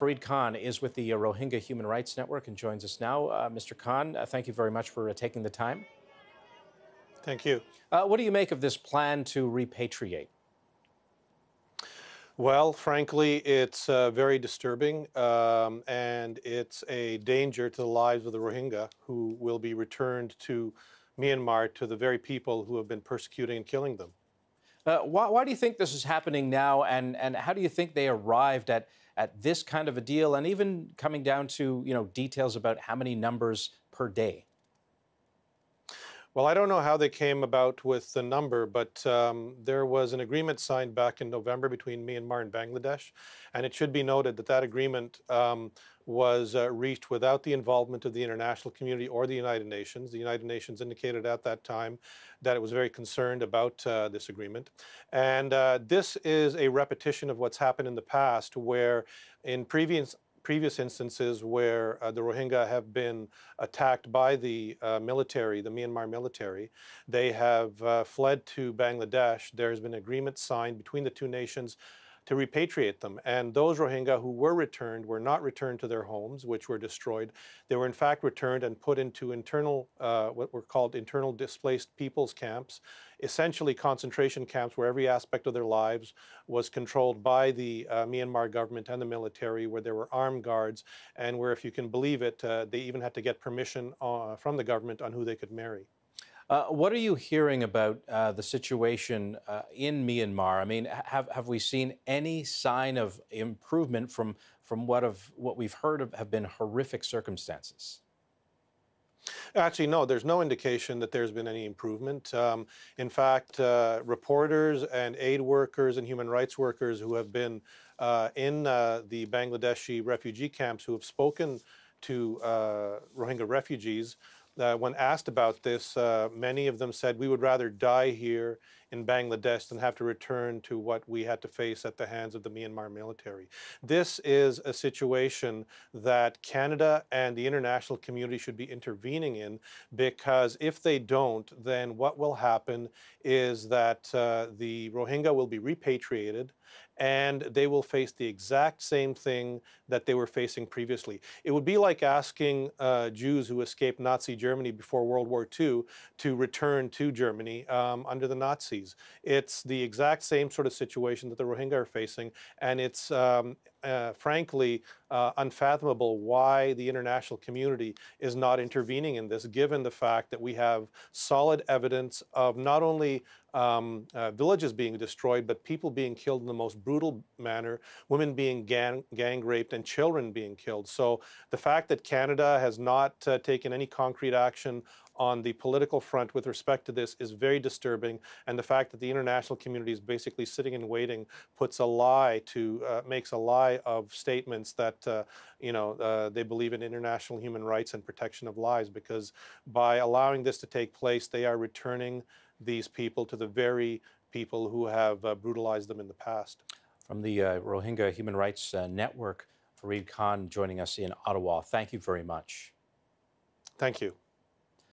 Fareed Khan is with the Rohingya Human Rights Network and joins us now. Mr. Khan, thank you very much for taking the time. Thank you. What do you make of this plan to repatriate? Well, frankly, it's very disturbing, and it's a danger to the lives of the Rohingya who will be returned to Myanmar, to the very people who have been persecuting and killing them. Why do you think this is happening now, and how do you think they arrived at this kind of a deal, and even coming down to details about how many numbers per day? Well, I don't know how they came about with the number, but there was an agreement signed back in November between Myanmar and Bangladesh. And it should be noted that that agreement was reached without the involvement of the international community or the United Nations. The United Nations indicated at that time that it was very concerned about this agreement. And this is a repetition of what's happened in the past, where in previous instances where the Rohingya have been attacked by the military, the Myanmar military, they have fled to Bangladesh. There's been agreement signed between the two nations to repatriate them. And those Rohingya who were returned were not returned to their homes, which were destroyed. They were in fact returned and put into internal, what were called internal displaced peoples camps, essentially concentration camps where every aspect of their lives was controlled by the Myanmar government and the military, where there were armed guards, and where, if you can believe it, they even had to get permission from the government on who they could marry. What are you hearing about the situation in Myanmar? I mean, have we seen any sign of improvement from what we've heard of have been horrific circumstances? Actually, no, there's no indication that there's been any improvement. In fact, reporters and aid workers and human rights workers who have been in the Bangladeshi refugee camps, who have spoken to Rohingya refugees, when asked about this, many of them said, we would rather die here in Bangladesh than have to return to what we had to face at the hands of the Myanmar military. This is a situation that Canada and the international community should be intervening in, because if they don't, then what will happen is that the Rohingya will be repatriated, and they will face the exact same thing that they were facing previously. It would be like asking Jews who escaped Nazi Germany before World War II to return to Germany under the Nazis. It's the exact same sort of situation that the Rohingya are facing, and it's frankly unfathomable why the international community is not intervening in this, given the fact that we have solid evidence of not only villages being destroyed, but people being killed in the most brutal manner, women being gang raped, and children being killed. So the fact that Canada has not taken any concrete action on the political front with respect to this is very disturbing, and the fact that the international community is basically sitting and waiting makes a lie of statements that they believe in international human rights and protection of lives, because by allowing this to take place, they are returning these people to the very people who have brutalized them in the past. From the Rohingya Human Rights Network, Fareed Khan joining us in Ottawa. Thank you very much. Thank you.